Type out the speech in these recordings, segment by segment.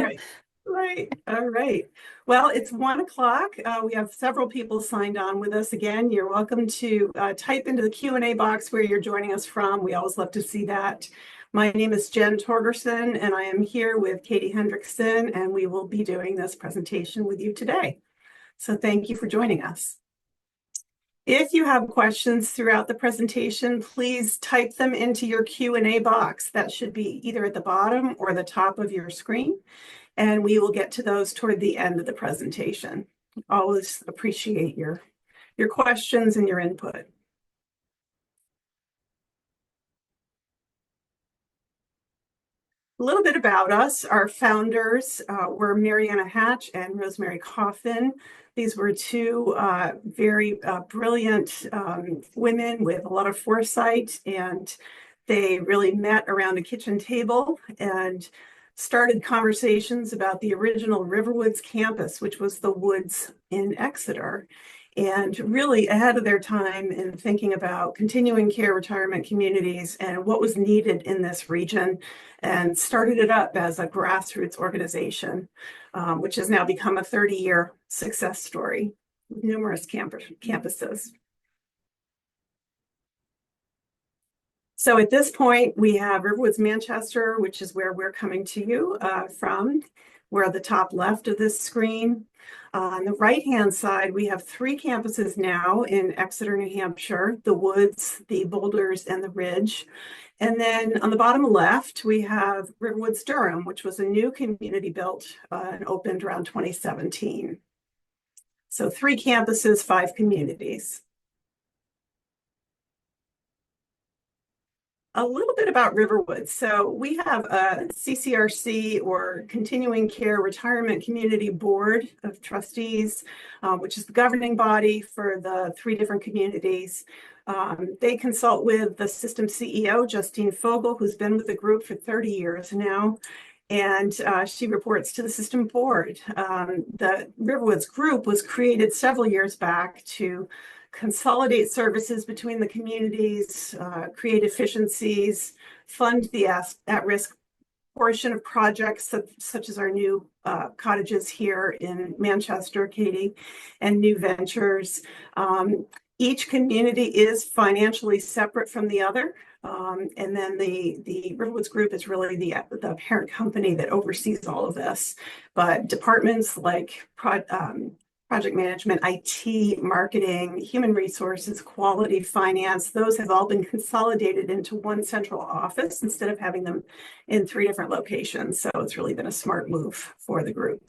Right. Right. All right. Well, it's 1 o'clock. We have several people signed on with us. Again, you're welcome to type into the Q&A box where you're joining us from. We always love to see that. My name is Jen Torgersen, and I am here with Katie Hendrickson, and we will be doing this presentation with you today. So thank you for joining us. If you have questions throughout the presentation, please type them into your Q&A box. That should be either at the bottom or the top of your screen, and we will get to those toward the end of the presentation. Always appreciate your questions and your input. A little bit about us. Our founders were Mariana Hatch and Rosemary Coffin. These were two very brilliant women with a lot of foresight, and they really met around a kitchen table and started conversations about the original RiverWoods campus, which was the woods in Exeter, and really ahead of their time in thinking about continuing care retirement communities and what was needed in this region, and started it up as a grassroots organization, which has now become a 30-year success story with numerous campuses. So at this point, we have RiverWoods Manchester, which is where we're coming to you from. We're at the top left of this screen. On the right-hand side, we have 3 campuses now in Exeter, New Hampshire: the Woods, the Boulders, and the Ridge. And then on the bottom left, we have RiverWoods Durham, which was a new community built and opened around 2017. So 3 campuses, 5 communities. A little bit about RiverWoods. So we have a CCRC, or Continuing Care Retirement Community Board of Trustees, which is the governing body for the 3 different communities. They consult with the system CEO, Justine Fogel, who's been with the group for 30 years now, and she reports to the system board. The RiverWoods group was created several years back to consolidate services between the communities, create efficiencies, fund the at-risk portion of projects such as our new cottages here in Manchester, Katie, and new ventures. Each community is financially separate from the other. And then the RiverWoods Group is really the parent company that oversees all of this. But departments like project management, IT, marketing, human resources, quality, finance, those have all been consolidated into one central office instead of having them in 3 different locations. So it's really been a smart move for the group.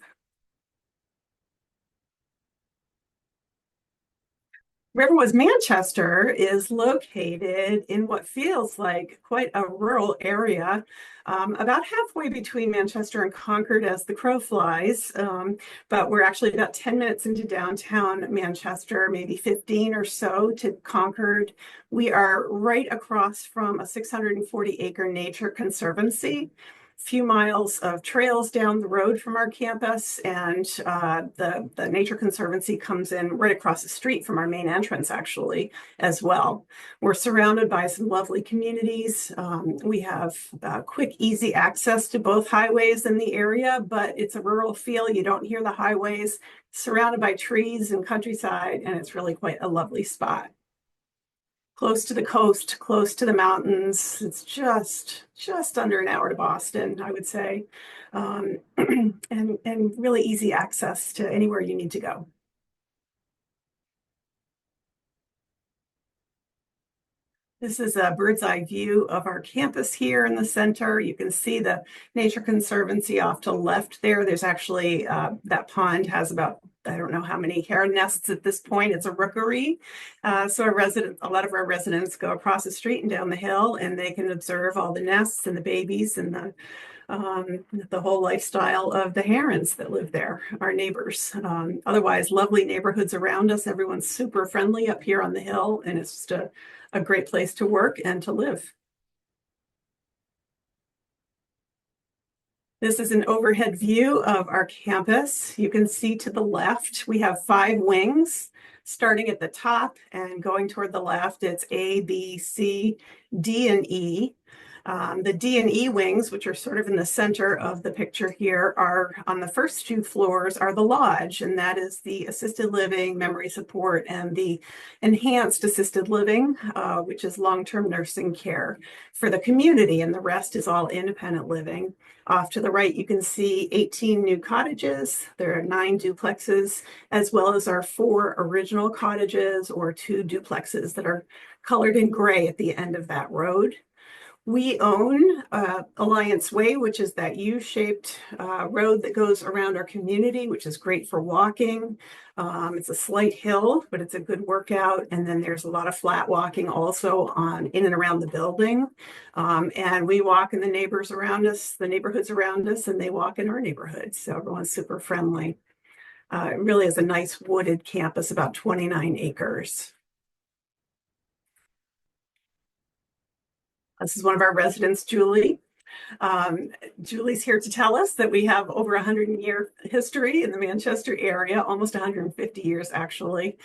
RiverWoods Manchester is located in what feels like quite a rural area, about halfway between Manchester and Concord as the crow flies, but we're actually about 10 minutes into downtown Manchester, maybe 15 or so to Concord. We are right across from a 640-acre nature conservancy, few miles of trails down the road from our campus, and the Nature Conservancy comes in right across the street from our main entrance, actually, as well. We're surrounded by some lovely communities. We have quick, easy access to both highways in the area, but it's a rural feel. You don't hear the highways, surrounded by trees and countryside, and it's really quite a lovely spot. Close to the coast, close to the mountains. It's just under an hour to Boston, I would say, and really easy access to anywhere you need to go. This is a bird's eye view of our campus here in the center. You can see the Nature Conservancy off to the left there. There's actually, that pond has about, I don't know how many heron nests at this point. It's a rookery. So a lot of our residents go across the street and down the hill, and they can observe all the nests and the babies and the whole lifestyle of the herons that live there, our neighbors. Otherwise, lovely neighborhoods around us. Everyone's super friendly up here on the hill, and it's just a great place to work and to live. This is an overhead view of our campus. You can see to the left, we have 5 wings, starting at the top and going toward the left. It's A, B, C, D, and E. The D and E wings, which are sort of in the center of the picture here, are on the first two floors are the lodge, and that is the assisted living, memory support, and the enhanced assisted living, which is long-term nursing care for the community, and the rest is all independent living. Off to the right, you can see 18 new cottages. There are 9 duplexes, as well as our 4 original cottages or 2 duplexes that are colored in gray at the end of that road. We own Alliance Way, which is that U-shaped road that goes around our community, which is great for walking. It's a slight hill, but it's a good workout. And then there's a lot of flat walking also in and around the building. And we walk in the neighborhoods around us, and they walk in our neighborhood. So everyone's super friendly. It really is a nice wooded campus, about 29 acres. This is one of our residents, Julie. Julie's here to tell us that we have over 100-year history in the Manchester area, almost 150 years actually.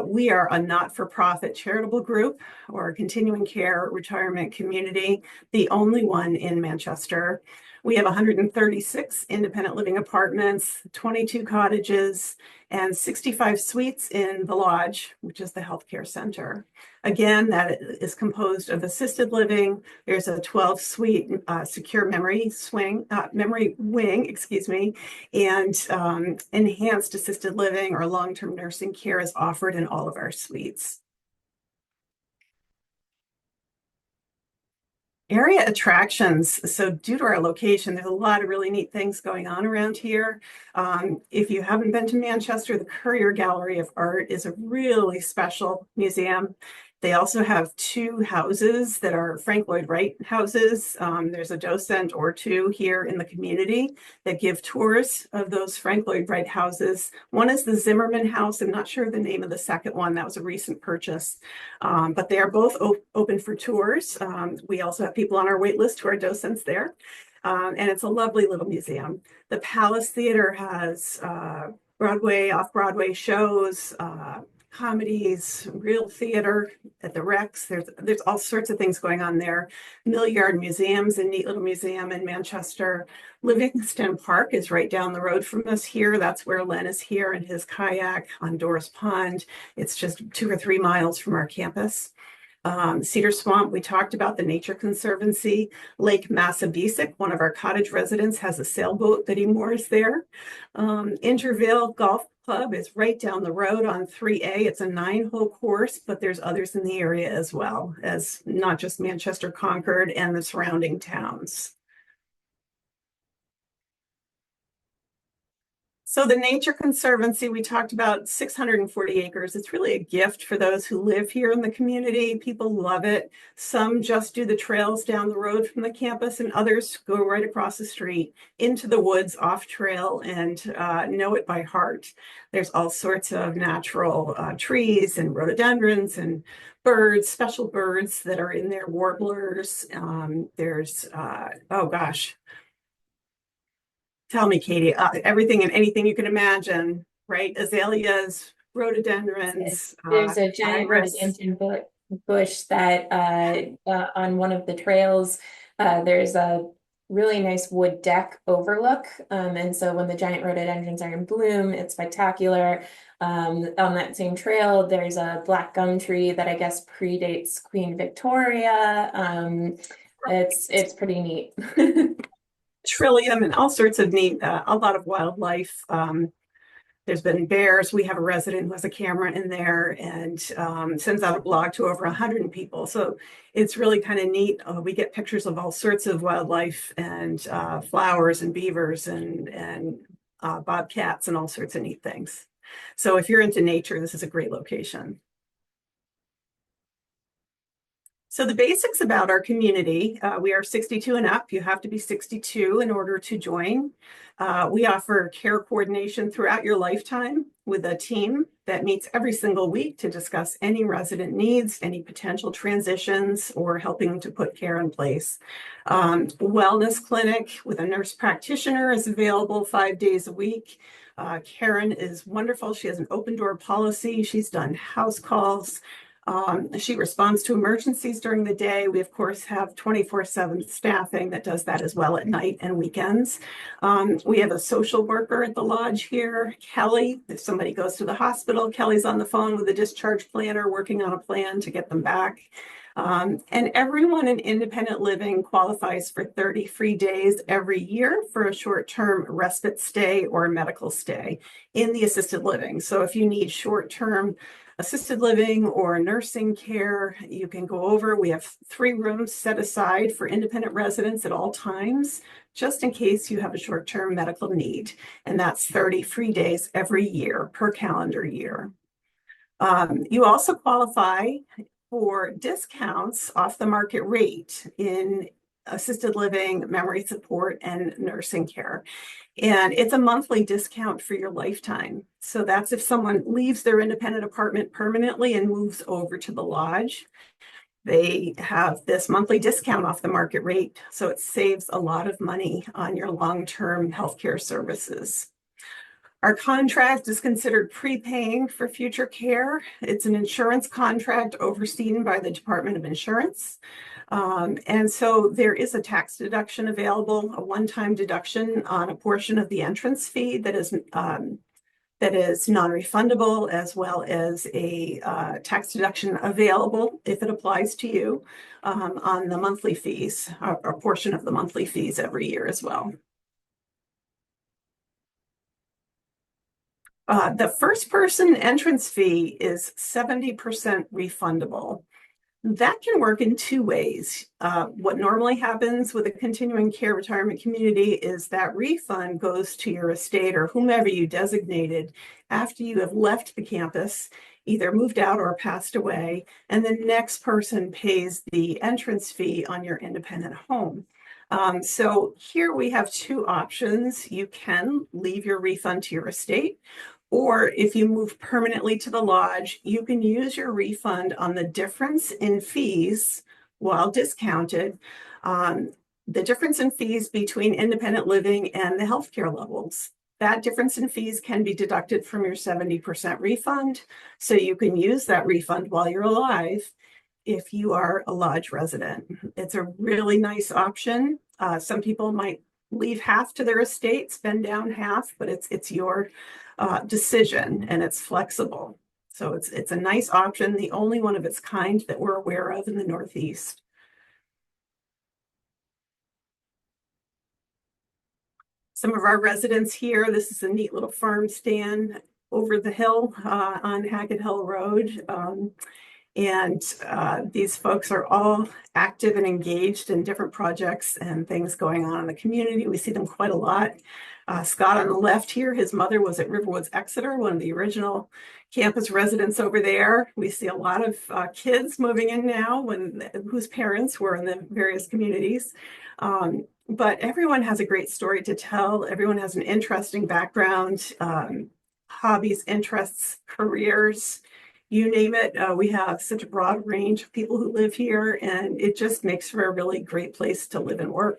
We are a not-for-profit charitable group or continuing care retirement community, the only one in Manchester. We have 136 independent living apartments, 22 cottages, and 65 suites in the lodge, which is the healthcare center. Again, that is composed of assisted living. There's a 12-suite secure memory wing, excuse me, and enhanced assisted living or long-term nursing care is offered in all of our suites. Area attractions. So due to our location, there's a lot of really neat things going on around here. If you haven't been to Manchester, the Currier Gallery of Art is a really special museum. They also have 2 houses that are Frank Lloyd Wright houses. There's a docent or 2 here in the community that give tours of those Frank Lloyd Wright houses. One is the Zimmerman House. I'm not sure the name of the second one. That was a recent purchase. But they are both open for tours. We also have people on our wait list who are docents there. And it's a lovely little museum. The Palace Theater has Broadway, off-Broadway shows, comedies, real theater at the Rex. There's all sorts of things going on there. Mill Yard Museum's a neat little museum in Manchester. Livingston Park is right down the road from us here. That's where Len is here in his kayak on Doris Pond. It's just 2 or 3 miles from our campus. Cedar Swamp, we talked about the Nature Conservancy. Lake Massabesic, one of our cottage residents, has a sailboat that he moors there. Intervale Golf Club is right down the road on 3A. It's a 9-hole course, but there's others in the area as well as not just Manchester, Concord, and the surrounding towns. So the Nature Conservancy, we talked about 640 acres. It's really a gift for those who live here in the community. People love it. Some just do the trails down the road from the campus, and others go right across the street into the woods off trail and know it by heart. There's all sorts of natural trees and rhododendrons and birds, special birds that are in there, warblers. There's, oh gosh. Tell me, Katie, everything and anything you can imagine, right? Azaleas, rhododendrons. There's a giant rhododendron bush that on one of the trails, there's a really nice wood deck overlook. And so when the giant rhododendrons are in bloom, it's spectacular. On that same trail, there's a black gum tree that I guess predates Queen Victoria. It's pretty neat. Trillium and all sorts of neat, a lot of wildlife. There's been bears. We have a resident who has a camera in there and sends out a blog to over 100 people. So it's really kind of neat. We get pictures of all sorts of wildlife and flowers and beavers and bobcats and all sorts of neat things. So if you're into nature, this is a great location. So the basics about our community, we are 62 and up. You have to be 62 in order to join. We offer care coordination throughout your lifetime with a team that meets every single week to discuss any resident needs, any potential transitions, or helping to put care in place. Wellness clinic with a nurse practitioner is available 5 days a week. Karen is wonderful. She has an open door policy. She's done house calls. She responds to emergencies during the day. We, of course, have 24/7 staffing that does that as well at night and weekends. We have a social worker at the lodge here, Kelly. If somebody goes to the hospital, Kelly's on the phone with a discharge planner working on a plan to get them back. And everyone in independent living qualifies for 30 free days every year for a short-term respite stay or medical stay in the assisted living. So if you need short-term assisted living or nursing care, you can go over. We have 3 rooms set aside for independent residents at all times, just in case you have a short-term medical need. And that's 30 free days every year per calendar year. You also qualify for discounts off the market rate in assisted living, memory support, and nursing care. And it's a monthly discount for your lifetime. So that's if someone leaves their independent apartment permanently and moves over to the lodge, they have this monthly discount off the market rate. So it saves a lot of money on your long-term healthcare services. Our contract is considered prepaying for future care. It's an insurance contract overseen by the Department of Insurance. And so there is a tax deduction available, a one-time deduction on a portion of the entrance fee that is non-refundable, as well as a tax deduction available if it applies to you on the monthly fees, a portion of the monthly fees every year as well. The first person entrance fee is 70% refundable. That can work in 2 ways. What normally happens with a continuing care retirement community is that refund goes to your estate or whomever you designated after you have left the campus, either moved out or passed away, and the next person pays the entrance fee on your independent home. So here we have 2 options. You can leave your refund to your estate, or if you move permanently to the lodge, you can use your refund on the difference in fees while discounted, the difference in fees between independent living and the healthcare levels. That difference in fees can be deducted from your 70% refund, so you can use that refund while you're alive if you are a lodge resident. It's a really nice option. Some people might leave half to their estate, spend down half, but it's your decision, and it's flexible. So it's a nice option, the only one of its kind that we're aware of in the Northeast. Some of our residents here, this is a neat little farm stand over the hill on Hackett Hill Road. And these folks are all active and engaged in different projects and things going on in the community. We see them quite a lot. Scott on the left here, his mother was at RiverWoods Exeter, one of the original campus residents over there. We see a lot of kids moving in now whose parents were in the various communities. But everyone has a great story to tell. Everyone has an interesting background, hobbies, interests, careers. You name it, we have such a broad range of people who live here, and it just makes for a really great place to live and work.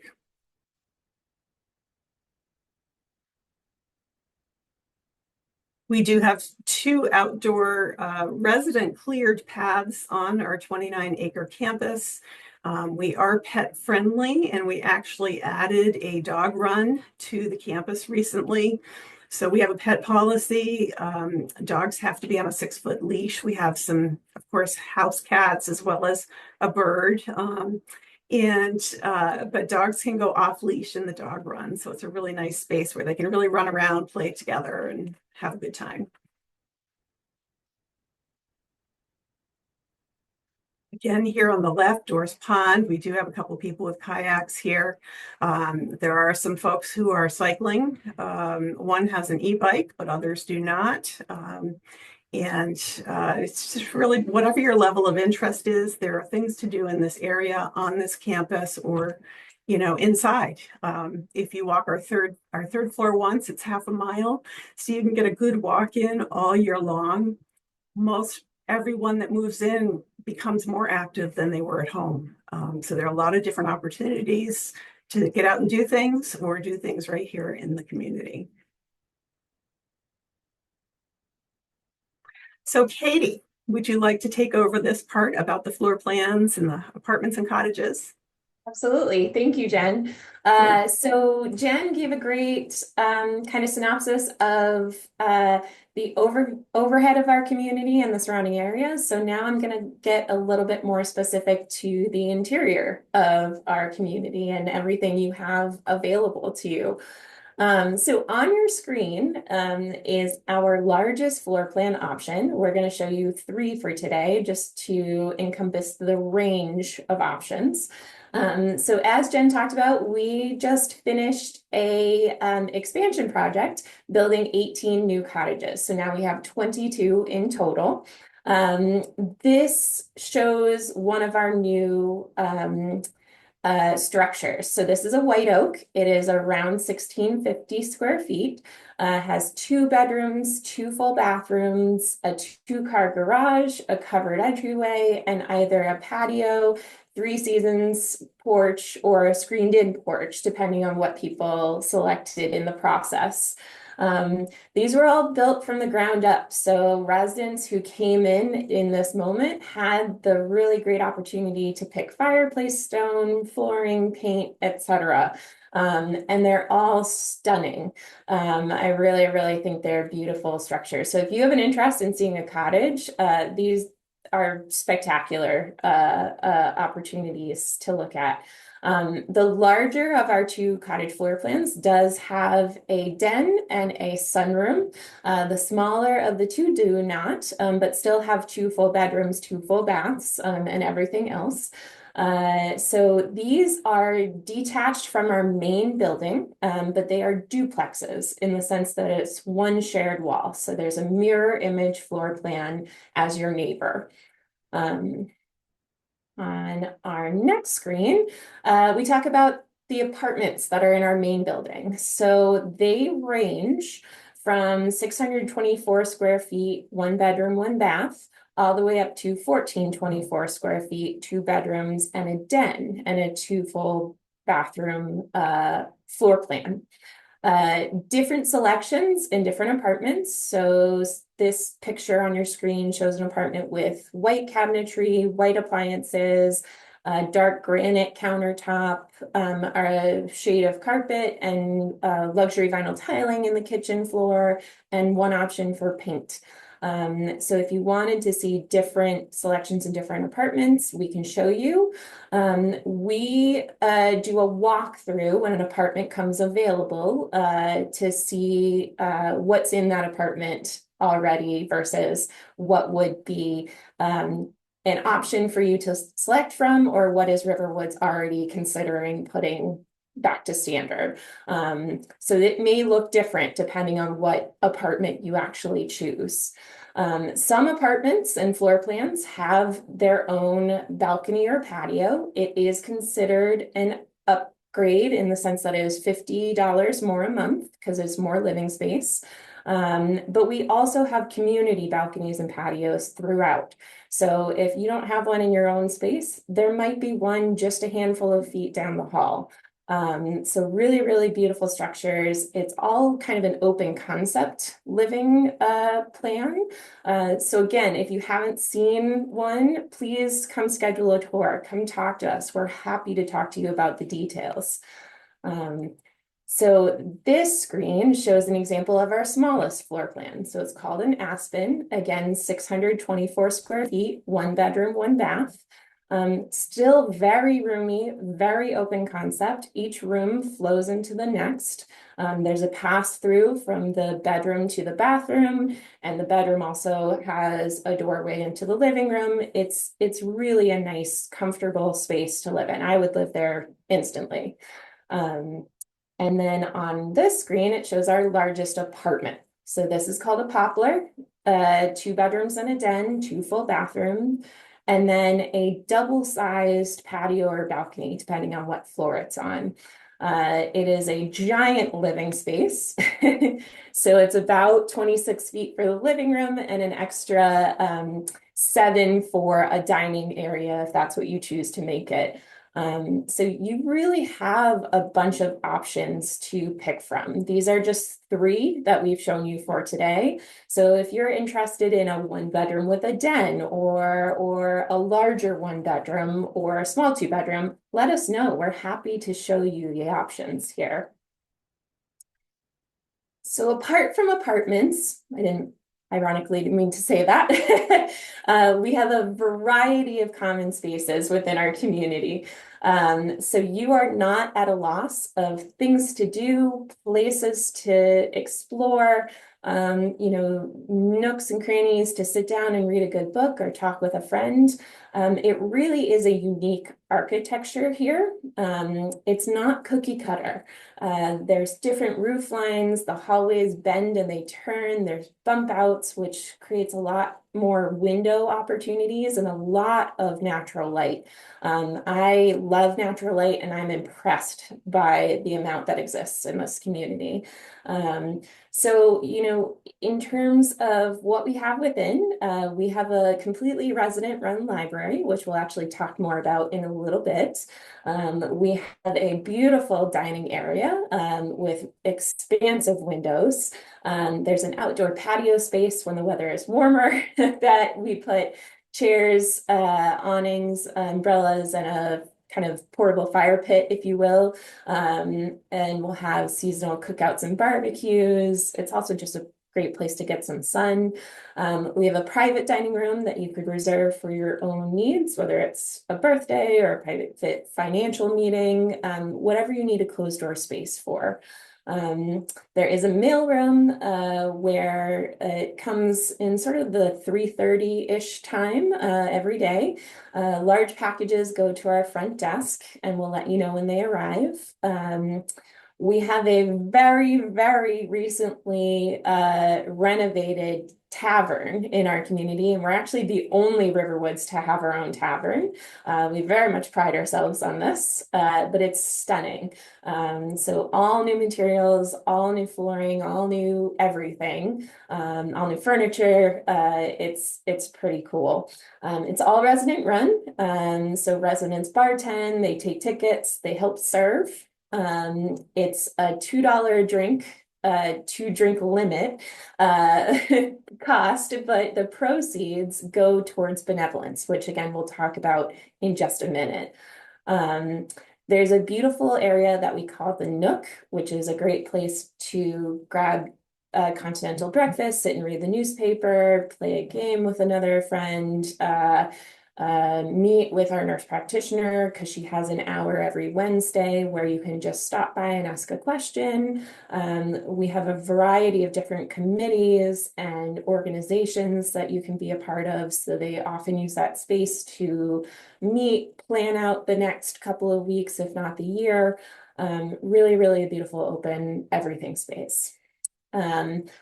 We do have 2 outdoor resident cleared paths on our 29-acre campus. We are pet friendly, and we actually added a dog run to the campus recently. So we have a pet policy. Dogs have to be on a 6-foot leash. We have some, of course, house cats as well as a bird. But dogs can go off leash in the dog run. So it's a really nice space where they can really run around, play together, and have a good time. Again, here on the left, Doris Pond, we do have a couple of people with kayaks here. There are some folks who are cycling. One has an e-bike, but others do not. It's just really whatever your level of interest is, there are things to do in this area on this campus or, inside. If you walk our third floor once, it's half a mile. So you can get a good walk in all year long. Most everyone that moves in becomes more active than they were at home. So there are a lot of different opportunities to get out and do things or do things right here in the community. So Katie, Would you like to take over this part about the floor plans and the apartments and cottages? Absolutely. Thank you, Jen. So Jen gave a great kind of synopsis of the overhead of our community and the surrounding areas. So now I'm going to get a little bit more specific to the interior of our community and everything you have available to you. So on your screen is our largest floor plan option. We're going to show you 3 for today, just to encompass the range of options. So as Jen talked about, we just finished a expansion project building 18 new cottages. So now we have 22 in total. This shows one of our new structures. So this is a white oak. It is around 1650 square feet, has 2 bedrooms, 2 full bathrooms, a 2-car garage, a covered entryway, and either a patio, 3 seasons porch, or a screened-in porch, depending on what people selected in the process. These were all built from the ground up. So residents who came in this moment had the really great opportunity to pick fireplace stone, flooring, paint, etc. And they're all stunning. I really, really think they're beautiful structures. So if you have an interest in seeing a cottage, these are spectacular opportunities to look at. The larger of our 2 cottage floor plans does have a den and a sunroom. The smaller of the 2 do not, but still have 2 full bedrooms, 2 full baths, and everything else. So these are detached from our main building, but they are duplexes in the sense that it's one shared wall. So there's a mirror image floor plan as your neighbor. On our next screen, we talk about the apartments that are in our main building. So they range from 624 square feet, 1 bedroom, 1 bath, all the way up to 1424 square feet, 2 bedrooms and a den and a 2 full bathroom floor plan. Different selections in different apartments. So this picture on your screen shows an apartment with white cabinetry, white appliances, dark granite countertop, a shade of carpet, and luxury vinyl tiling in the kitchen floor, and 1 option for paint. So if you wanted to see different selections in different apartments, we can show you. We do a walkthrough when an apartment comes available to see what's in that apartment already versus what would be an option for you to select from, or what is RiverWoods already considering putting back to standard. So it may look different depending on what apartment you actually choose. Some apartments and floor plans have their own balcony or patio. It is considered an upgrade in the sense that it is $50 more a month because it's more living space. But we also have community balconies and patios throughout. So if you don't have one in your own space, there might be one just a handful of feet down the hall. So really, really beautiful structures. It's all kind of an open concept living plan. So again, if you haven't seen one, please come schedule a tour. Come talk to us. We're happy to talk to you about the details. So this screen shows an example of our smallest floor plan. So it's called an Aspen, again, 624 square feet, 1 bedroom, 1 bath. Still very roomy, very open concept. Each room flows into the next. There's a pass through from the bedroom to the bathroom, and the bedroom also has a doorway into the living room. It's really a nice, comfortable space to live in. I would live there instantly. And then on this screen, it shows our largest apartment. So this is called a Poplar, 2 bedrooms and a den, 2 full bathrooms, and then a double-sized patio or balcony, depending on what floor it's on. It is a giant living space. So it's about 26 feet for the living room and an extra 7 for a dining area, if that's what you choose to make it. So you really have a bunch of options to pick from. These are just 3 that we've shown you for today. So if you're interested in a 1-bedroom with a den, or a larger 1-bedroom, or a small 2-bedroom, let us know. We're happy to show you the options here. So apart from apartments, ironically didn't mean to say that, we have a variety of common spaces within our community. So you are not at a loss of things to do, places to explore, nooks and crannies to sit down and read a good book or talk with a friend. It really is a unique architecture here. It's not cookie cutter. There's different roof lines, the hallways bend and they turn, there's bump outs, which creates a lot more window opportunities and a lot of natural light. I love natural light and I'm impressed by the amount that exists in this community. So, in terms of what we have within, we have a completely resident-run library, which we'll actually talk more about in a little bit. We have a beautiful dining area with expansive windows. There's an outdoor patio space when the weather is warmer that we put chairs, awnings, umbrellas, and a kind of portable fire pit, if you will. And we'll have seasonal cookouts and barbecues. It's also just a great place to get some sun. We have a private dining room that you could reserve for your own needs, whether it's a birthday or a private financial meeting, whatever you need a closed door space for. There is a mailroom where it comes in sort of the 3:30-ish time every day. Large packages go to our front desk and we'll let you know when they arrive. We have a very, very recently renovated tavern in our community, and we're actually the only RiverWoods to have our own tavern. We very much pride ourselves on this, but it's stunning. So all new materials, all new flooring, all new everything, all new furniture. It's pretty cool. It's all resident run. So residents bartend, they take tickets, they help serve. It's a $2 drink, 2-drink limit cost, but the proceeds go towards benevolence, which again, we'll talk about in just a minute. There's a beautiful area that we call the Nook, which is a great place to grab a continental breakfast, sit and read the newspaper, play a game with another friend, meet with our nurse practitioner because she has an hour every Wednesday where you can just stop by and ask a question. We have a variety of different committees and organizations that you can be a part of. So they often use that space to meet, plan out the next couple of weeks, if not the year. Really, really a beautiful open everything space.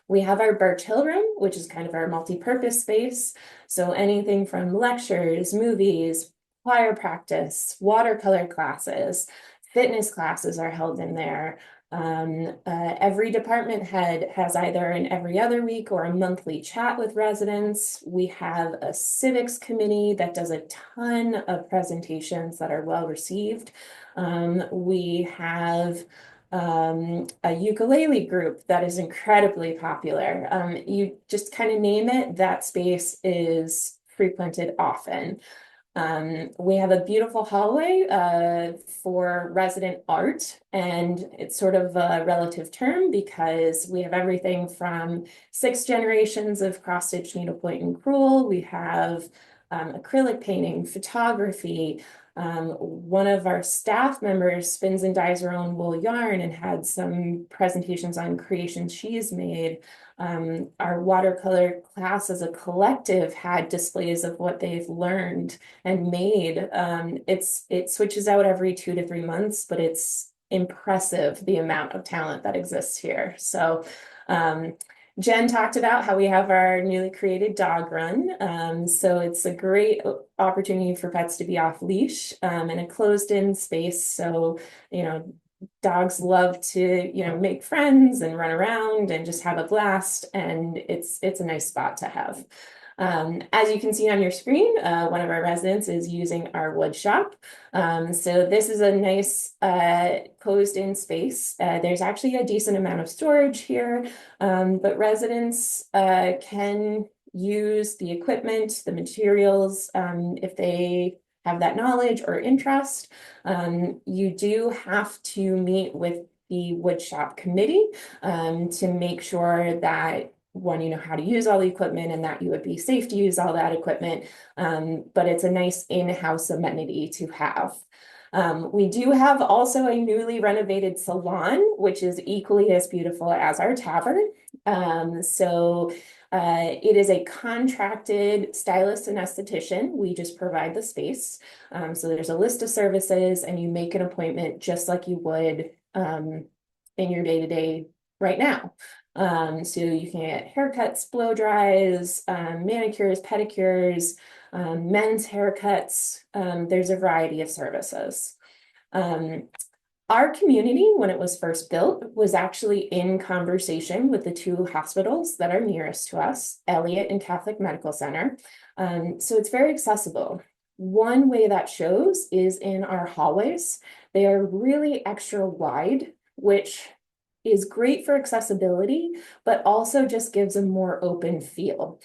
We have our Birch Hill room, which is kind of our multi-purpose space. So anything from lectures, movies, choir practice, watercolor classes, fitness classes are held in there. Every department head has either an every other week or a monthly chat with residents. We have a civics committee that does a ton of presentations that are well received. We have a ukulele group that is incredibly popular. You just kind of name it, that space is frequented often. We have a beautiful hallway for resident art, and it's sort of a relative term because we have everything from 6 generations of cross-stitch, needlepoint, and crewel. We have acrylic painting, photography. One of our staff members spins and dyes her own wool yarn and had some presentations on creations she's made. Our watercolor class as a collective had displays of what they've learned and made. It switches out every 2 to 3 months, but it's impressive the amount of talent that exists here. So Jen talked about how we have our newly created dog run. So it's a great opportunity for pets to be off leash in a closed in space. So, dogs love to, make friends and run around and just have a blast. And it's a nice spot to have. As you can see on your screen, one of our residents is using our wood shop. So this is a nice closed-in space. There's actually a decent amount of storage here, but residents can use the equipment, the materials, if they have that knowledge or interest. You do have to meet with the woodshop committee to make sure that one, you know how to use all the equipment and that you would be safe to use all that equipment. But it's a nice in-house amenity to have. We do have also a newly renovated salon, which is equally as beautiful as our tavern. It is a contracted stylist and esthetician. We just provide the space. So there's a list of services and you make an appointment just like you would in your day-to-day right now. So you can get haircuts, blow dries, manicures, pedicures, men's haircuts. There's a variety of services. Our community, when it was first built, was actually in conversation with the two hospitals that are nearest to us, Elliott and Catholic Medical Center. So it's very accessible. One way that shows is in our hallways. They are really extra wide, which is great for accessibility, but also just gives a more open feel.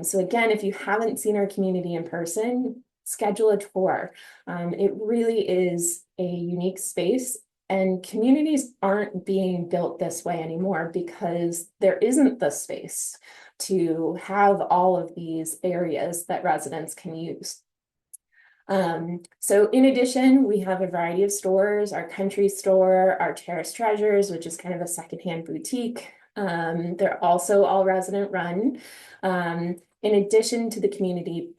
So again, if you haven't seen our community in person, schedule a tour. It really is a unique space, and communities aren't being built this way anymore because there isn't the space to have all of these areas that residents can use. So in addition, we have a variety of stores, our country store, our Terrace Treasures, which is kind of a secondhand boutique. They're also all resident run. In addition to the community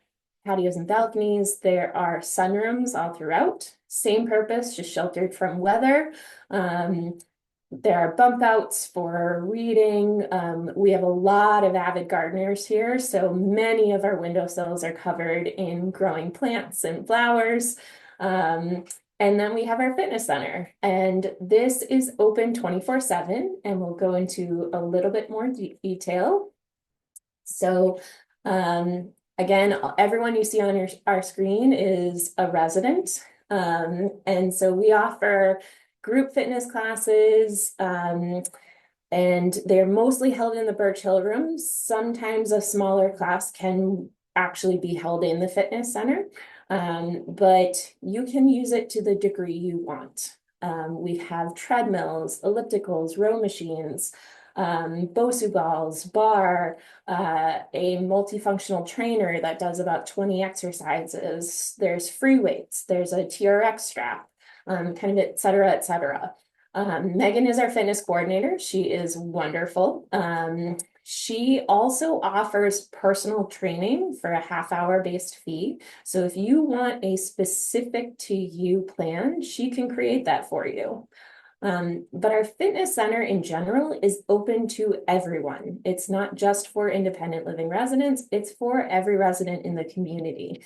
patios and balconies, there are sunrooms all throughout. Same purpose, just sheltered from weather. There are bump outs for reading. We have a lot of avid gardeners here, so many of our windowsills are covered in growing plants and flowers. And then we have our fitness center, and this is open 24/7, and we'll go into a little bit more detail. So again, everyone you see on our screen is a resident. And so we offer group fitness classes, and they're mostly held in the Birch Hill rooms. Sometimes a smaller class can actually be held in the fitness center, but you can use it to the degree you want. We have treadmills, ellipticals, row machines, Bosu balls, bar, a multifunctional trainer that does about 20 exercises. There's free weights, there's a TRX strap, kind of et cetera, et cetera. Megan is our fitness coordinator. She is wonderful. She also offers personal training for a half-hour based fee. So if you want a specific to you plan, she can create that for you. But our fitness center in general is open to everyone. It's not just for independent living residents, it's for every resident in the community.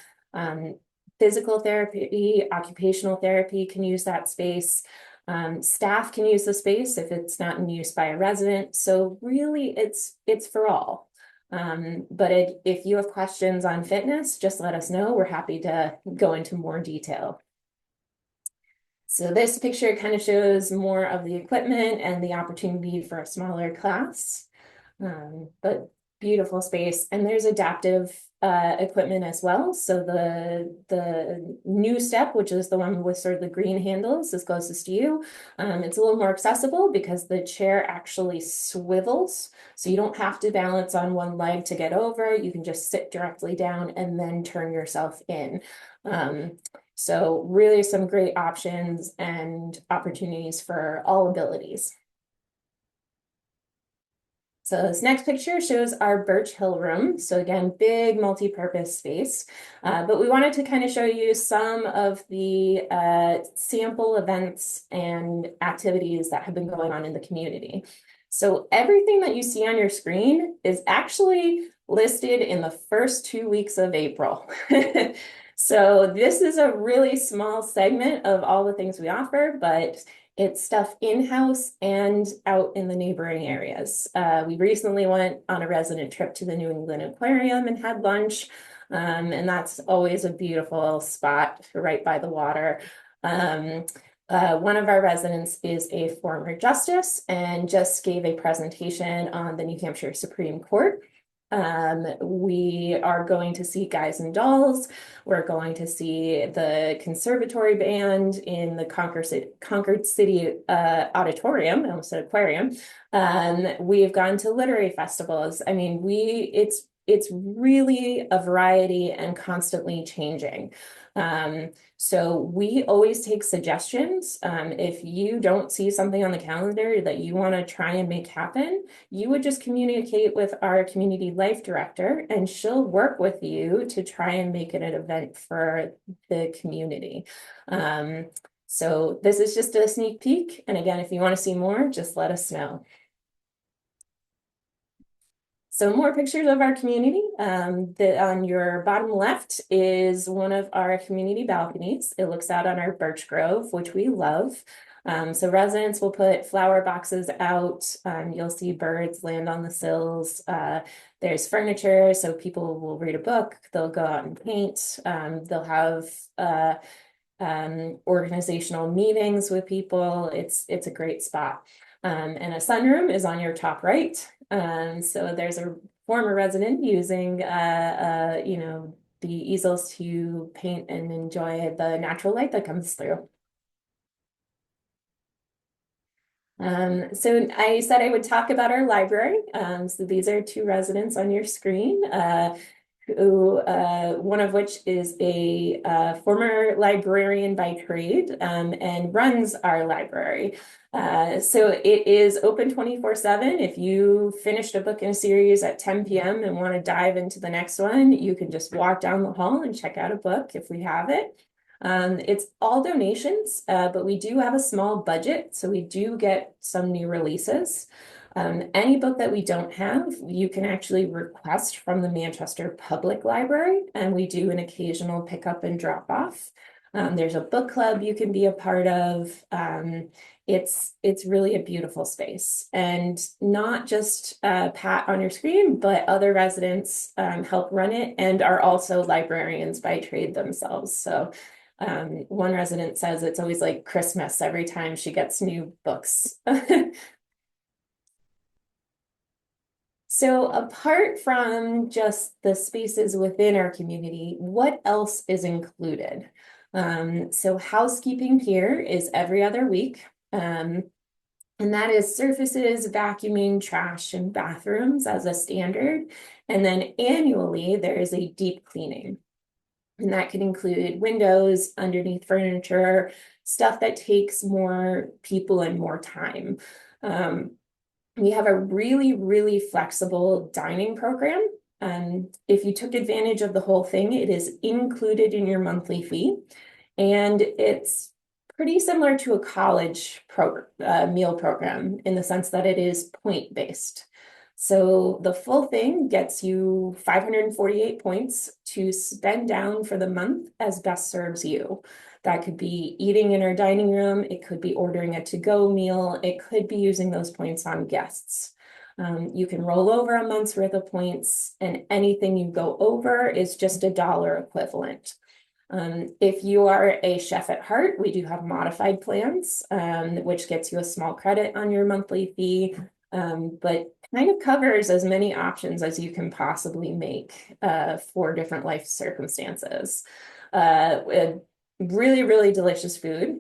Physical therapy, occupational therapy can use that space. Staff can use the space if it's not in use by a resident. So really it's for all. But if you have questions on fitness, just let us know. We're happy to go into more detail. So this picture kind of shows more of the equipment and the opportunity for a smaller class, but beautiful space. And there's adaptive equipment as well. So the new step, which is the one with sort of the green handles, is closest to you. It's a little more accessible because the chair actually swivels. So you don't have to balance on one leg to get over. You can just sit directly down and then turn yourself in. So really some great options and opportunities for all abilities. So this next picture shows our Birch Hill room. So again, big multi-purpose space, but we wanted to kind of show you some of the sample events and activities that have been going on in the community. So everything that you see on your screen is actually listed in the first 2 weeks of April. So this is a really small segment of all the things we offer, but It's stuff in-house and out in the neighboring areas. We recently went on a resident trip to the New England Aquarium and had lunch. And that's always a beautiful spot right by the water. One of our residents is a former justice and just gave a presentation on the New Hampshire Supreme Court. We are going to see Guys and Dolls. We're going to see the Conservatory Band in the Concord City Auditorium, I almost said aquarium. We've gone to literary festivals. I mean, it's really a variety and constantly changing. So we always take suggestions. If you don't see something on the calendar that you want to try and make happen, you would just communicate with our community life director and she'll work with you to try and make it an event for the community. So this is just a sneak peek. And again, if you want to see more, just let us know. So more pictures of our community. On your bottom left is one of our community balconies. It looks out on our birch grove, which we love. So residents will put flower boxes out. You'll see birds land on the sills. There's furniture, so people will read a book. They'll go out and paint. They'll have organizational meetings with people. It's a great spot. And a sunroom is on your top right. So there's a former resident using, the easels to paint and enjoy the natural light that comes through. So I said I would talk about our library. So these are two residents on your screen. One of which is a former librarian by trade and runs our library. So it is open 24/7. If you finished a book in a series at 10 p.m. and want to dive into the next one, you can just walk down the hall and check out a book if we have it. It's all donations, but we do have a small budget, so we do get some new releases. Any book that we don't have, you can actually request from the Manchester Public Library, and we do an occasional pickup and drop off. There's a book club you can be a part of. It's really a beautiful space, and not just Pat on your screen, but other residents help run it and are also librarians by trade themselves. So one resident says it's always like Christmas every time she gets new books. So apart from just the spaces within our community, what else is included? So housekeeping here is every other week. And that is surfaces, vacuuming, trash, and bathrooms as a standard. And then annually, there is a deep cleaning. And that can include windows, underneath furniture, stuff that takes more people and more time. We have a really, really flexible dining program. If you took advantage of the whole thing, it is included in your monthly fee. And it's pretty similar to a college meal program in the sense that it is point-based. So the full thing gets you 548 points to spend down for the month as best serves you. That could be eating in our dining room. It could be ordering a to-go meal. It could be using those points on guests. You can roll over a month's worth of points, and anything you go over is just $1 equivalent. If you are a chef at heart, we do have modified plans, which gets you a small credit on your monthly fee, but kind of covers as many options as you can possibly make for different life circumstances. Really, really delicious food.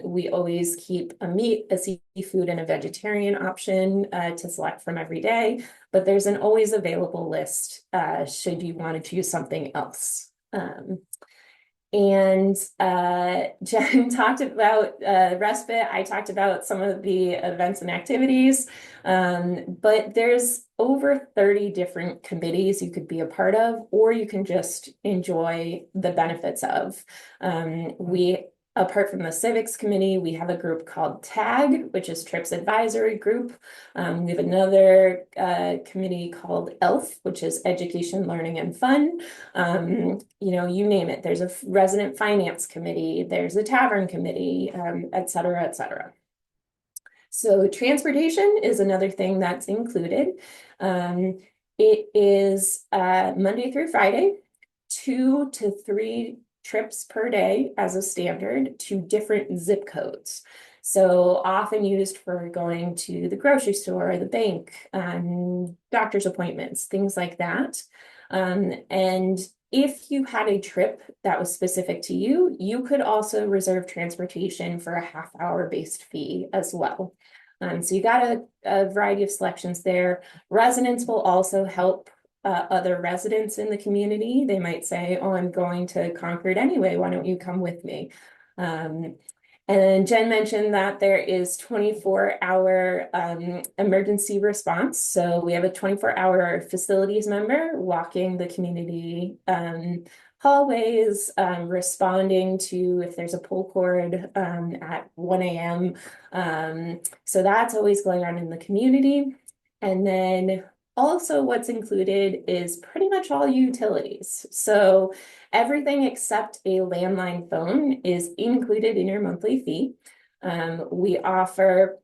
We always keep a meat, a seafood, and a vegetarian option to select from every day, but there's an always available list should you want to choose something else. And Jen talked about respite. I talked about some of the events and activities, but there's over 30 different committees you could be a part of, or you can just enjoy the benefits of. Apart from the civics committee, we have a group called TAG, which is Trips Advisory Group. We have another committee called ELF, which is Education, Learning, and Fun. You name it. There's a resident finance committee, there's a tavern committee, et cetera, et cetera. So transportation is another thing that's included. It is Monday through Friday, 2 to 3 trips per day as a standard to different zip codes. So often used for going to the grocery store, the bank, doctor's appointments, things like that. And if you had a trip that was specific to you, you could also reserve transportation for a half-hour based fee as well. So you got a variety of selections there. Residents will also help other residents in the community. They might say, oh, I'm going to Concord anyway, why don't you come with me? And Jen mentioned that there is 24-hour emergency response. So we have a 24-hour facilities member walking the community hallways, responding to if there's a pull cord at 1 a.m. So that's always going on in the community. And then also what's included is pretty much all utilities. So everything except a landline phone is included in your monthly fee. We offer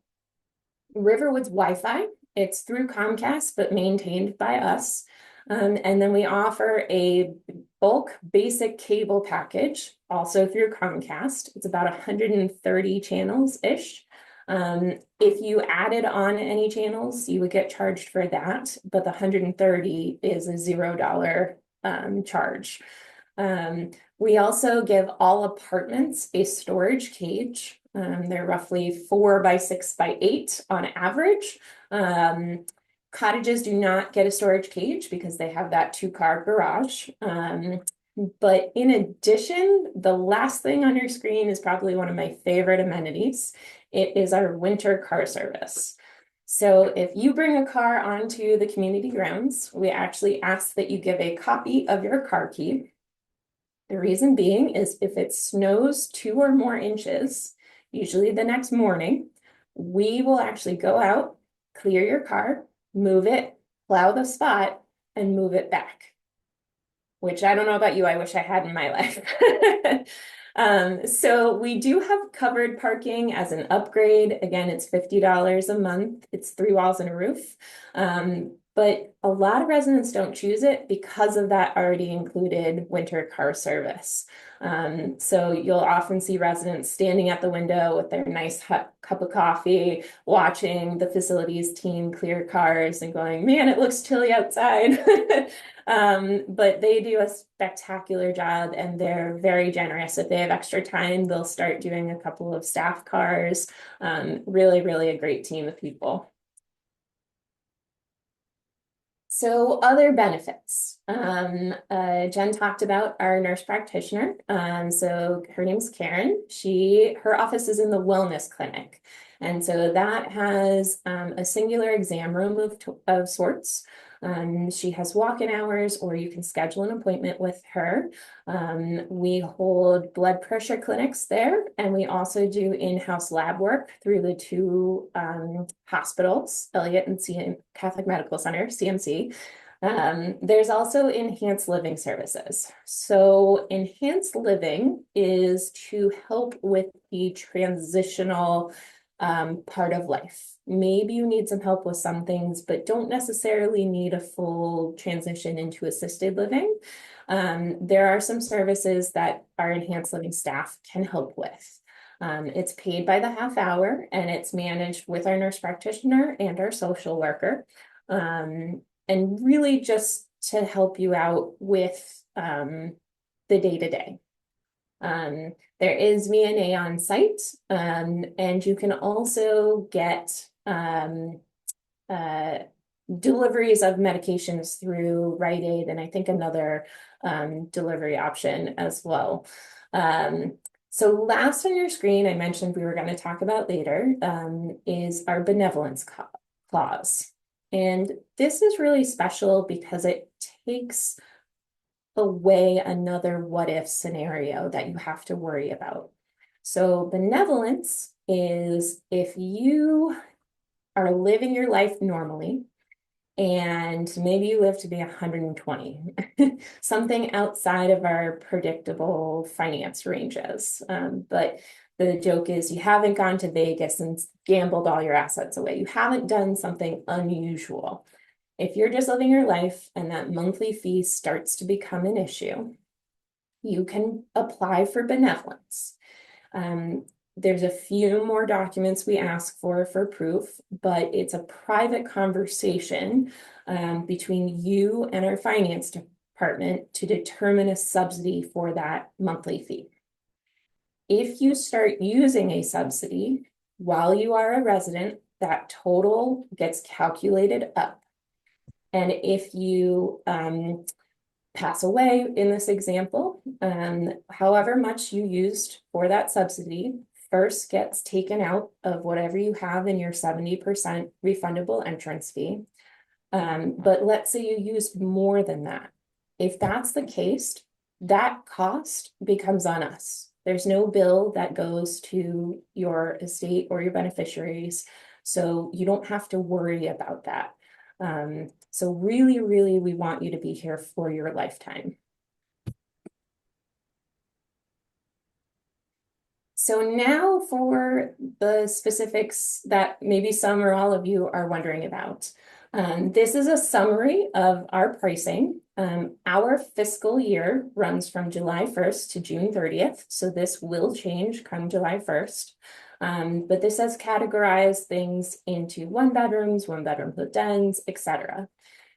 RiverWoods Wi-Fi. It's through Comcast, but maintained by us. And then we offer a bulk basic cable package, also through Comcast. It's about 130 channels-ish. If you added on any channels, you would get charged for that, but the 130 is a $0 charge. We also give all apartments a storage cage. They're roughly 4 by 6 by 8 on average. Cottages do not get a storage cage because they have that 2-car garage. But in addition, the last thing on your screen is probably one of my favorite amenities. It is our winter car service. So if you bring a car onto the community grounds, we actually ask that you give a copy of your car key. The reason being is if it snows 2 or more inches, usually the next morning, we will actually go out, clear your car, move it, plow the spot, and move it back. Which I don't know about you, I wish I had in my life. So we do have covered parking as an upgrade. Again, it's $50 a month. It's 3 walls and a roof. But a lot of residents don't choose it because of that already included winter car service. So you'll often see residents standing at the window with their nice cup of coffee, watching the facilities team clear cars and going, man, it looks chilly outside. But they do a spectacular job and they're very generous. If they have extra time, they'll start doing a couple of staff cars. Really, really a great team of people. So other benefits. Jen talked about our nurse practitioner. So her name's Karen. Her office is in the wellness clinic. And so that has a singular exam room of sorts. She has walk-in hours, or you can schedule an appointment with her. We hold blood pressure clinics there, and we also do in-house lab work through the 2 hospitals, Elliott and Catholic Medical Center, CMC. There's also enhanced living services. So enhanced living is to help with the transitional part of life. Maybe you need some help with some things, but don't necessarily need a full transition into assisted living. There are some services that our enhanced living staff can help with. It's paid by the half hour and it's managed with our nurse practitioner and our social worker. And really just to help you out with the day-to-day. There is VNA on site, and you can also get deliveries of medications through Rite Aid, and I think another delivery option as well. So last on your screen, I mentioned we were going to talk about later, is our benevolence clause. And this is really special because it takes away another what if scenario that you have to worry about. So benevolence is if you are living your life normally and maybe you live to be 120, something outside of our predictable finance ranges. But The joke is you haven't gone to Vegas and gambled all your assets away. You haven't done something unusual. If you're just living your life and that monthly fee starts to become an issue, you can apply for benevolence. There's a few more documents we ask for proof, but it's a private conversation between you and our finance department to determine a subsidy for that monthly fee. If you start using a subsidy while you are a resident, that total gets calculated up. And if you pass away in this example, however much you used for that subsidy first gets taken out of whatever you have in your 70% refundable entrance fee. But let's say you used more than that. If that's the case, that cost becomes on us. There's no bill that goes to your estate or your beneficiaries, so you don't have to worry about that. So really, really, we want you to be here for your lifetime. So now for the specifics that maybe some or all of you are wondering about. This is a summary of our pricing. Our fiscal year runs from July 1st to June 30th. So this will change come July 1st. But this has categorized things into one bedroom with dens, etc.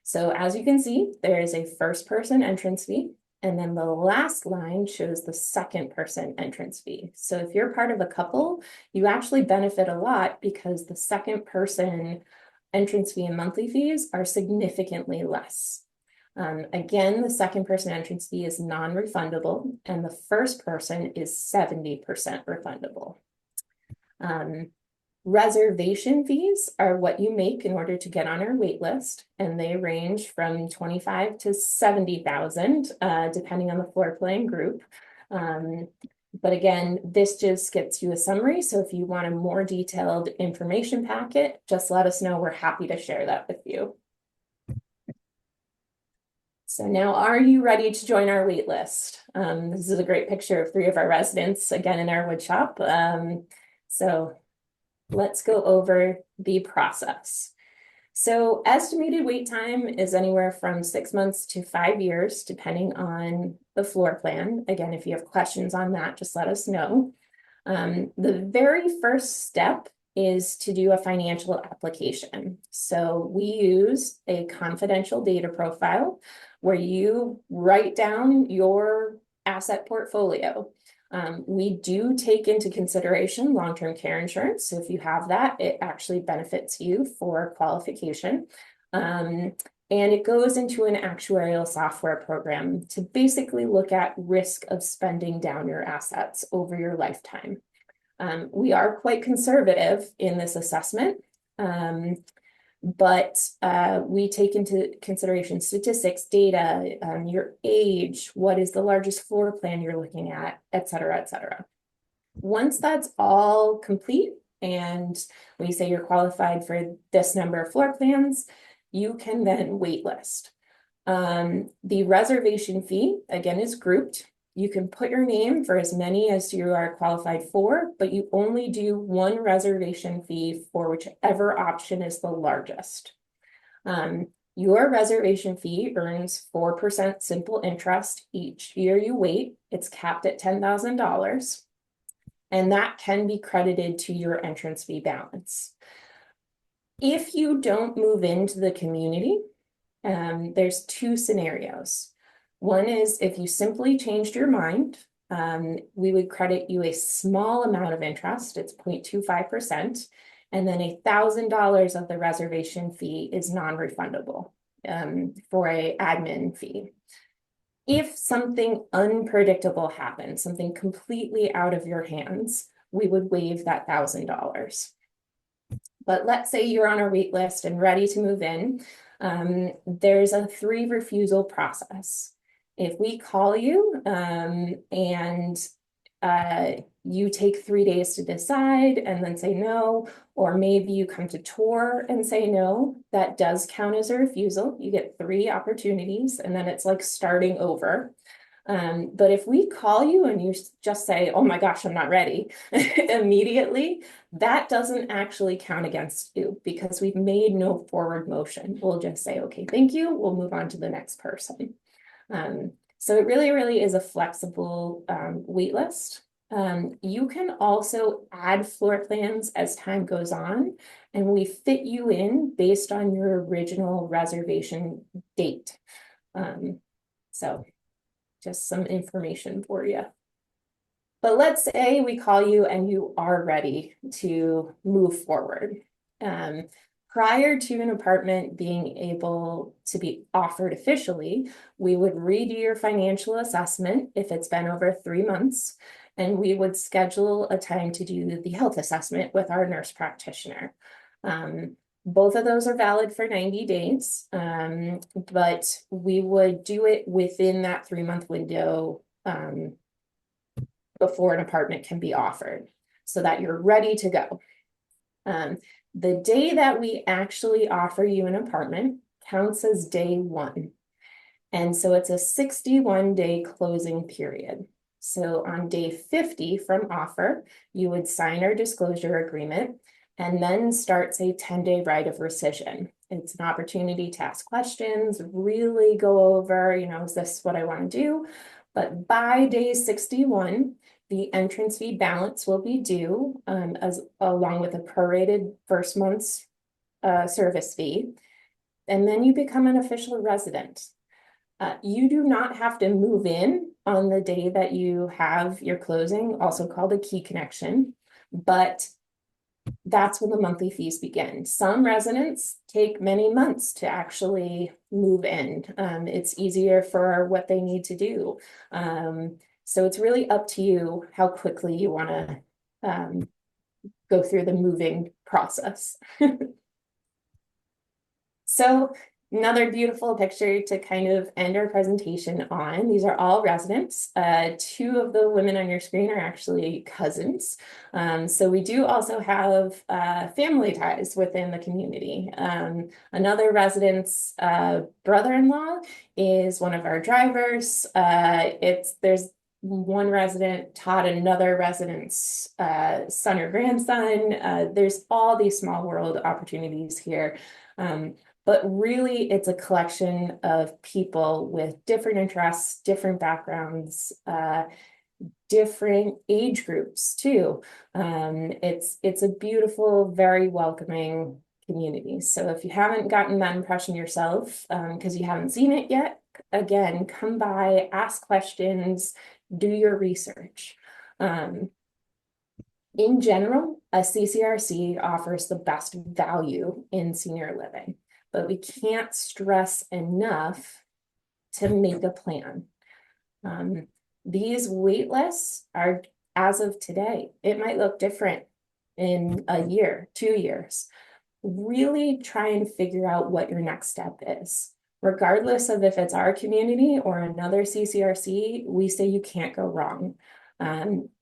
So as you can see, there is a first person entrance fee. And then the last line shows the second person entrance fee. So if you're part of a couple, you actually benefit a lot because the second person entrance fee and monthly fees are significantly less. Again, the second person entrance fee is non-refundable and the first person is 70% refundable. Reservation fees are what you make in order to get on our wait list, and they range from 25 to 70,000, depending on the floor plan group. But again, this just gets you a summary. So if you want a more detailed information packet, just let us know. We're happy to share that with you. So now, are you ready to join our wait list? This is a great picture of 3 of our residents, again, in our wood shop. So let's go over the process. So estimated wait time is anywhere from 6 months to 5 years, depending on the floor plan. Again, if you have questions on that, just let us know. The very first step is to do a financial application. So we use a confidential data profile where you write down your asset portfolio. We do take into consideration long-term care insurance. So if you have that, it actually benefits you for qualification. And it goes into an actuarial software program to basically look at risk of spending down your assets over your lifetime. We are quite conservative in this assessment, but we take into consideration statistics, data, your age, what is the largest floor plan you're looking at, et cetera, et cetera. Once that's all complete and we say you're qualified for this number of floor plans, you can then wait list. The reservation fee, again, is grouped. You can put your name for as many as you are qualified for, but you only do one reservation fee for whichever option is the largest. Your reservation fee earns 4% simple interest each year you wait. It's capped at $10,000, and that can be credited to your entrance fee balance. If you don't move into the community, there's 2 scenarios. One is if you simply changed your mind, we would credit you a small amount of interest, it's 0.25%, and then $1,000 of the reservation fee is non-refundable for an admin fee. If something unpredictable happens, something completely out of your hands, we would waive that $1,000. But let's say you're on our wait list and ready to move in, there's a 3 refusal process. If we call you and you take 3 days to decide and then say no, or maybe you come to tour and say no, that does count as a refusal. You get 3 opportunities and then it's like starting over. But if we call you and you just say, oh my gosh, I'm not ready immediately, that doesn't actually count against you because we've made no forward motion. We'll just say, okay, thank you. We'll move on to the next person. So it really, really is a flexible wait list. You can also add floor plans as time goes on, and we fit you in based on your original reservation date. So just some information for you. But let's say we call you and you are ready to move forward. Prior to an apartment being able to be offered officially, we would redo your financial assessment if it's been over 3 months, and we would schedule a time to do the health assessment with our nurse practitioner. Both of those are valid for 90 days, but we would do it within that 3-month window before an apartment can be offered so that you're ready to go. The day that we actually offer you an apartment counts as day 1. And so it's a 61-day closing period. So on day 50 from offer, you would sign our disclosure agreement, and then starts a 10-day right of rescission. It's an opportunity to ask questions, really go over, is this what I want to do? But by day 61, the entrance fee balance will be due along with a prorated first month's service fee. And then you become an official resident. You do not have to move in on the day that you have your closing, also called a key connection, but that's when the monthly fees begin. Some residents take many months to actually move in. It's easier for what they need to do. So it's really up to you how quickly you want to go through the moving process. So another beautiful picture to kind of end our presentation on. These are all residents. 2 of the women on your screen are actually cousins. So we do also have family ties within the community. Another resident's brother-in-law is one of our drivers. There's one resident taught another resident's son or grandson. There's all these small world opportunities here. But really, it's a collection of people with different interests, different backgrounds, different age groups too. It's a beautiful, very welcoming community. So if you haven't gotten that impression yourself, because you haven't seen it yet, again, come by, ask questions, do your research. In general, a CCRC offers the best value in senior living, but we can't stress enough to make a plan. These wait lists are as of today. It might look different in a year, 2 years. Really try and figure out what your next step is. Regardless of if it's our community or another CCRC, we say you can't go wrong.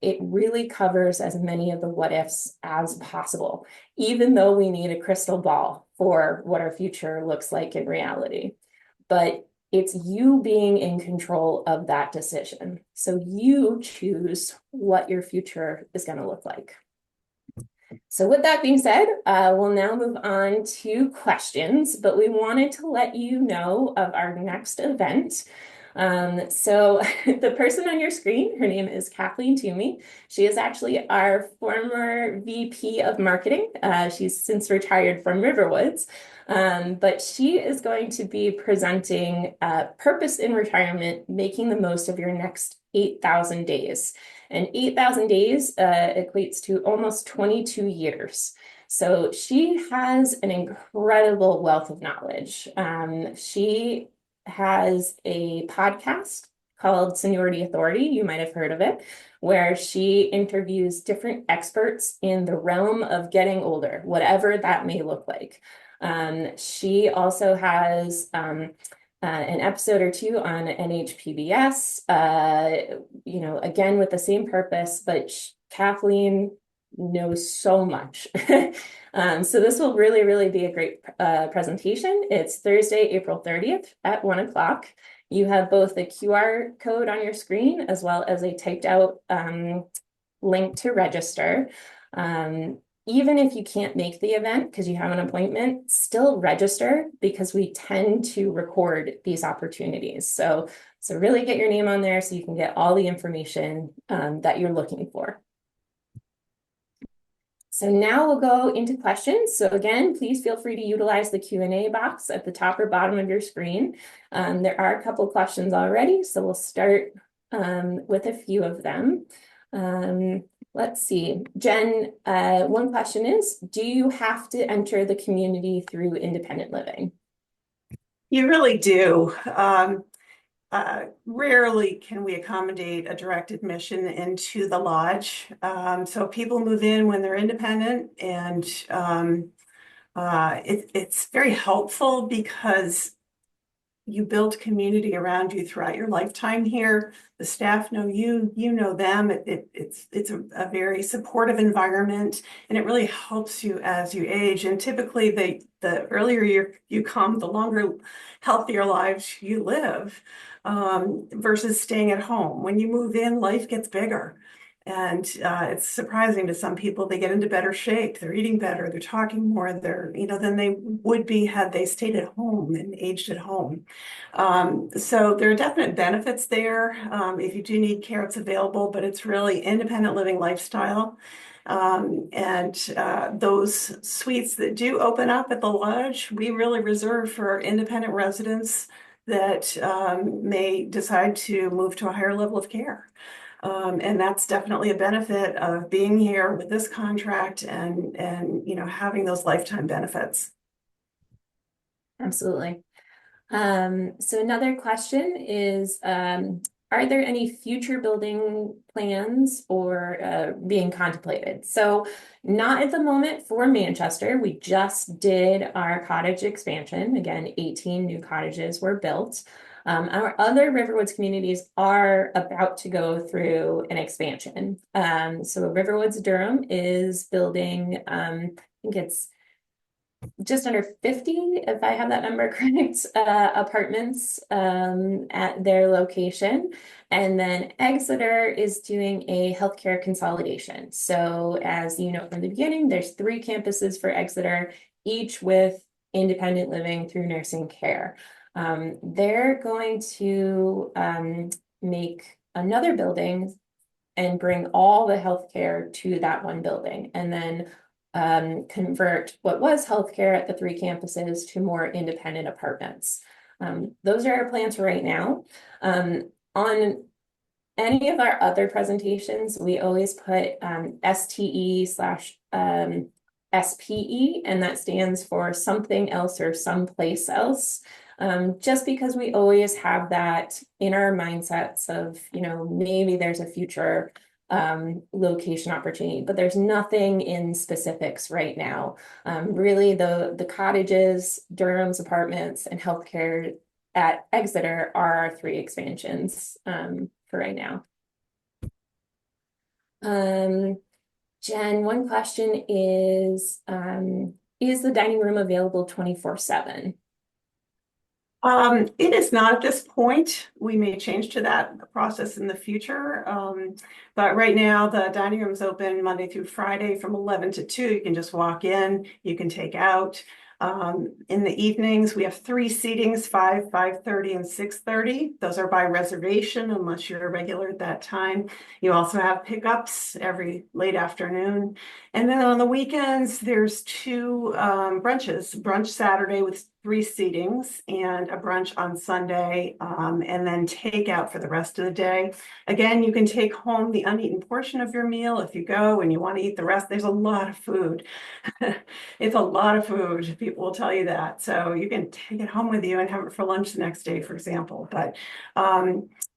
It really covers as many of the what ifs as possible, even though we need a crystal ball for what our future looks like in reality. But it's you being in control of that decision. So you choose what your future is going to look like. So with that being said, we'll now move on to questions, but we wanted to let you know of our next event. So the person on your screen, her name is Kathleen Toomey. She is actually our former VP of marketing. She's since retired from RiverWoods, but she is going to be presenting Purpose in Retirement, Making the Most of Your Next 8,000 Days. And 8,000 days equates to almost 22 years. So she has an incredible wealth of knowledge. She has a podcast called Seniority Authority. You might have heard of it, where she interviews different experts in the realm of getting older, whatever that may look like. She also has an episode or 2 on NHPBS, again, with the same purpose, but Kathleen knows so much. So this will really, really be a great presentation. It's Thursday, April 30th at 1 o'clock. You have both a QR code on your screen as well as a typed out link to register. Even if you can't make the event because you have an appointment, still register because we tend to record these opportunities. So really get your name on there so you can get all the information that you're looking for. So now we'll go into questions. So again, please feel free to utilize the Q&A box at the top or bottom of your screen. There are a couple questions already, so we'll start with a few of them. Let's see. Jen, one question is, do you have to enter the community through independent living? You really do. Rarely can we accommodate a direct admission into the lodge. So people move in when they're independent, and it's very helpful because you build community around you throughout your lifetime here. The staff know you, you know them. It's a very supportive environment, and it really helps you as you age. And typically, the earlier you come, the longer, healthier lives you live, versus staying at home. When you move in, life gets bigger. And it's surprising to some people, they get into better shape, they're eating better, they're talking more, than they would be had they stayed at home and aged at home. So there are definite benefits there. If you do need care, it's available, but it's really independent living lifestyle. And those suites that do open up at the lodge, we really reserve for independent residents that may decide to move to a higher level of care. And that's definitely a benefit of being here with this contract and having those lifetime benefits. Absolutely. So another question is, are there any future building plans or being contemplated? So not at the moment for Manchester. We just did our cottage expansion. Again, 18 new cottages were built. Our other RiverWoods communities are about to go through an expansion. So RiverWoods Durham is building, I think it's just under 50, if I have that number correct, apartments at their location. And then Exeter is doing a healthcare consolidation. So as you know from the beginning, there's 3 campuses for Exeter, each with independent living through nursing care. They're going to make another building and bring all the healthcare to that one building, and then convert what was healthcare at the 3 campuses to more independent apartments. Those are our plans for right now. On any of our other presentations, we always put STE/SPE, and that stands for something else or someplace else. Just because we always have that in our mindsets of, maybe there's a future location opportunity, but there's nothing in specifics right now. Really, the cottages, Durham's apartments, and healthcare at Exeter are our 3 expansions for right now. Jen, one question is the dining room available 24/7? It is not at this point. We may change to that process in the future. But right now, the dining room is open Monday through Friday from 11 to 2. You can just walk in, you can take out. In the evenings, we have 3 seatings, 5, 5:30, and 6:30. Those are by reservation unless you're a regular at that time. You also have pickups every late afternoon. And then on the weekends, there's 2 brunches. Brunch Saturday with 3 seatings and a brunch on Sunday, and then takeout for the rest of the day. Again, you can take home the uneaten portion of your meal if you go and you want to eat the rest. There's a lot of food. It's a lot of food. People will tell you that. So you can take it home with you and have it for lunch the next day, for example.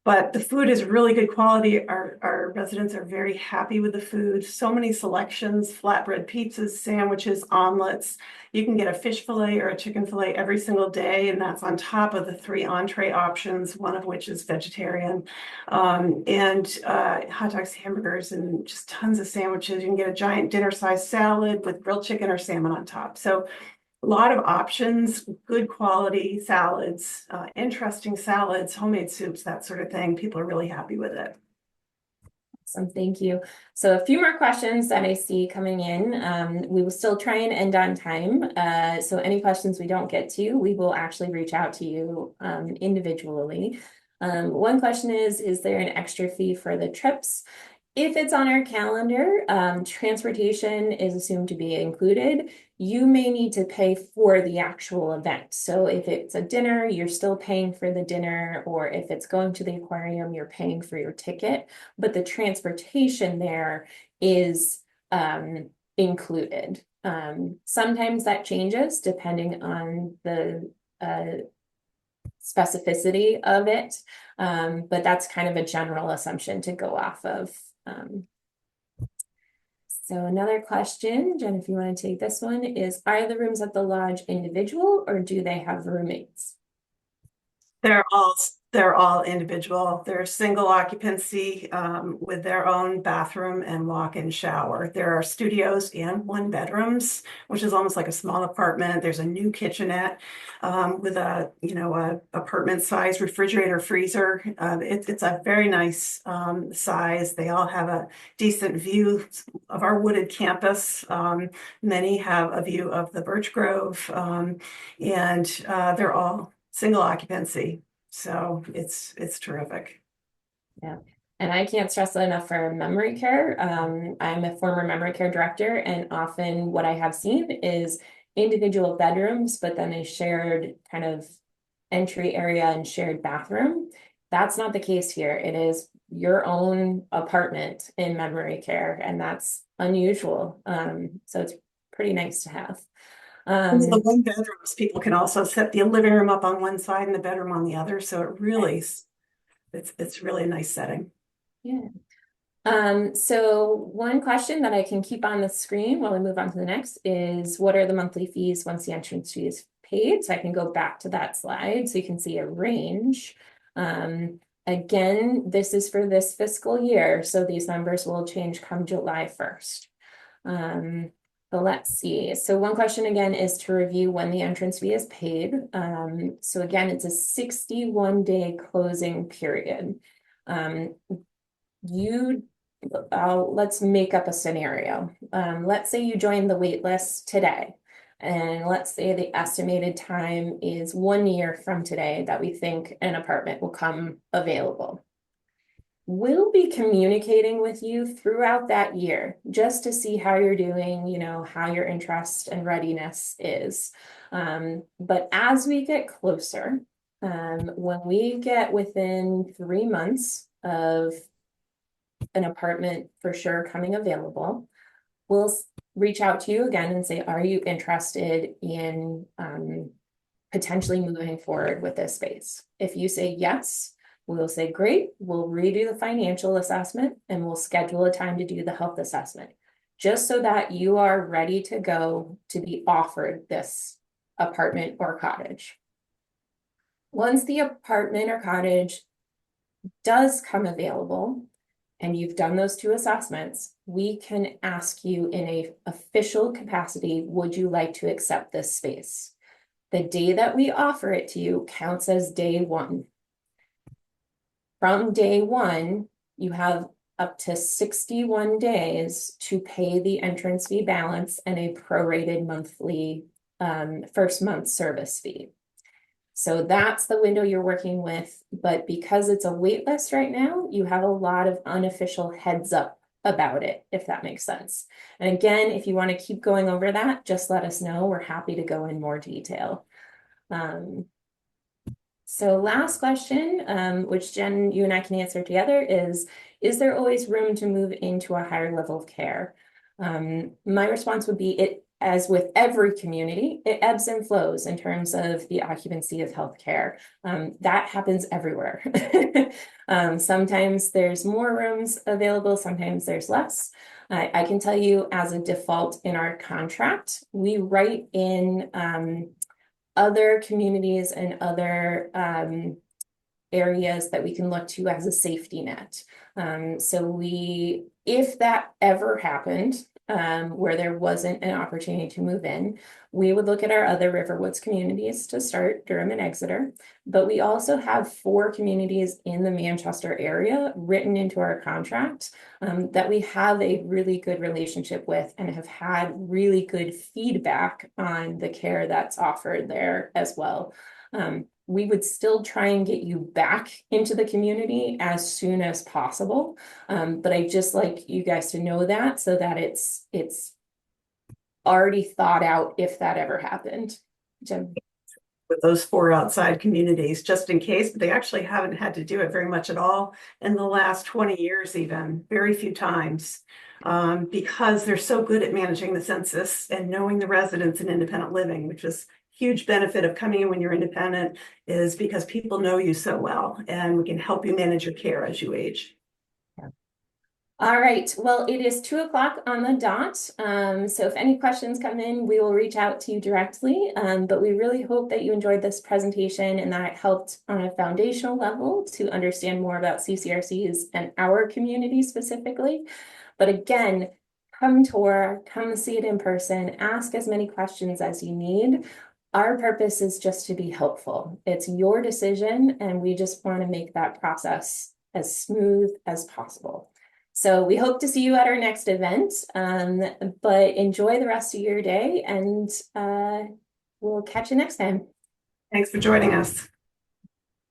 But the food is really good quality. Our residents are very happy with the food. So many selections, flatbread pizzas, sandwiches, omelets. You can get a fish fillet or a chicken fillet every single day, and that's on top of the 3 entree options, one of which is vegetarian, and hot dogs, hamburgers, and just tons of sandwiches. You can get a giant dinner-sized salad with grilled chicken or salmon on top. So a lot of options, good quality salads, interesting salads, homemade soups, that sort of thing. People are really happy with it. Awesome, thank you. So a few more questions that I see coming in. We will still try and end on time. So any questions we don't get to, we will actually reach out to you individually. One question is there an extra fee for the trips? If it's on our calendar, transportation is assumed to be included. You may need to pay for the actual event. So if it's a dinner, you're still paying for the dinner, or if it's going to the aquarium, you're paying for your ticket, but the transportation there is included. Sometimes that changes depending on the specificity of it, but that's kind of a general assumption to go off of. So another question, Jen, if you want to take this one, is are the rooms at the lodge individual or do they have roommates? They're all individual. They're single occupancy with their own bathroom and walk-in shower. There are studios and one bedrooms, which is almost like a small apartment. There's a new kitchenette with a apartment size refrigerator freezer. It's a very nice size. They all have a decent view of our wooded campus. Many have a view of the Birch Grove, and they're all single occupancy. So it's terrific. Yeah. And I can't stress that enough for memory care. I'm a former memory care director, and often what I have seen is individual bedrooms, but then a shared kind of entry area and shared bathroom. That's not the case here. It is your own apartment in memory care, and that's unusual. So it's pretty nice to have. The one bedrooms, people can also set the living room up on one side and the bedroom on the other. So it really, it's really a nice setting. Yeah. So one question that I can keep on the screen while we move on to the next is what are the monthly fees once the entrance fee is paid? So I can go back to that slide so you can see a range. Again, this is for this fiscal year, so these numbers will change come July 1st. But let's see. So one question again is to review when the entrance fee is paid. So again, it's a 61-day closing period. Let's make up a scenario. Let's say you join the wait list today, and let's say the estimated time is 1 year from today that we think an apartment will come available. We'll be communicating with you throughout that year just to see how you're doing, how your interest and readiness is. But as we get closer, when we get within 3 months of an apartment for sure coming available, we'll reach out to you again and say, are you interested in potentially moving forward with this space? If you say yes, we'll say, great, we'll redo the financial assessment and we'll schedule a time to do the health assessment, just so that you are ready to go to be offered this apartment or cottage. Once the apartment or cottage does come available, and you've done those 2 assessments, we can ask you in an official capacity, would you like to accept this space? The day that we offer it to you counts as day 1. From day 1, you have up to 61 days to pay the entrance fee balance and a prorated monthly first month service fee. So that's the window you're working with, but because it's a wait list right now, you have a lot of unofficial heads up about it, if that makes sense. And again, if you want to keep going over that, just let us know. We're happy to go in more detail. So last question, which Jen, you and I can answer together is there always room to move into a higher level of care? My response would be as with every community, it ebbs and flows in terms of the occupancy of healthcare. That happens everywhere. Sometimes there's more rooms available, sometimes there's less. I can tell you as a default in our contract, we write in other communities and other areas that we can look to as a safety net. So if that ever happened, where there wasn't an opportunity to move in, we would look at our other RiverWoods communities to start, Durham and Exeter. But we also have 4 communities in the Manchester area written into our contract that we have a really good relationship with and have had really good feedback on the care that's offered there as well. We would still try and get you back into the community as soon as possible. But I just like you guys to know that so that it's already thought out if that ever happened. Jim. With those 4 outside communities, just in case, but they actually haven't had to do it very much at all in the last 20 years, even very few times, because they're so good at managing the census and knowing the residents in independent living, which is huge benefit of coming in when you're independent, is because people know you so well and we can help you manage your care as you age. All right, well, it is 2:00 on the dot. So if any questions come in, we will reach out to you directly. But we really hope that you enjoyed this presentation and that it helped on a foundational level to understand more about CCRCs and our community specifically. But again, come tour, come see it in person, ask as many questions as you need. Our purpose is just to be helpful. It's your decision, and we just want to make that process as smooth as possible. So we hope to see you at our next event, but enjoy the rest of your day, and we'll catch you next time. Thanks for joining us.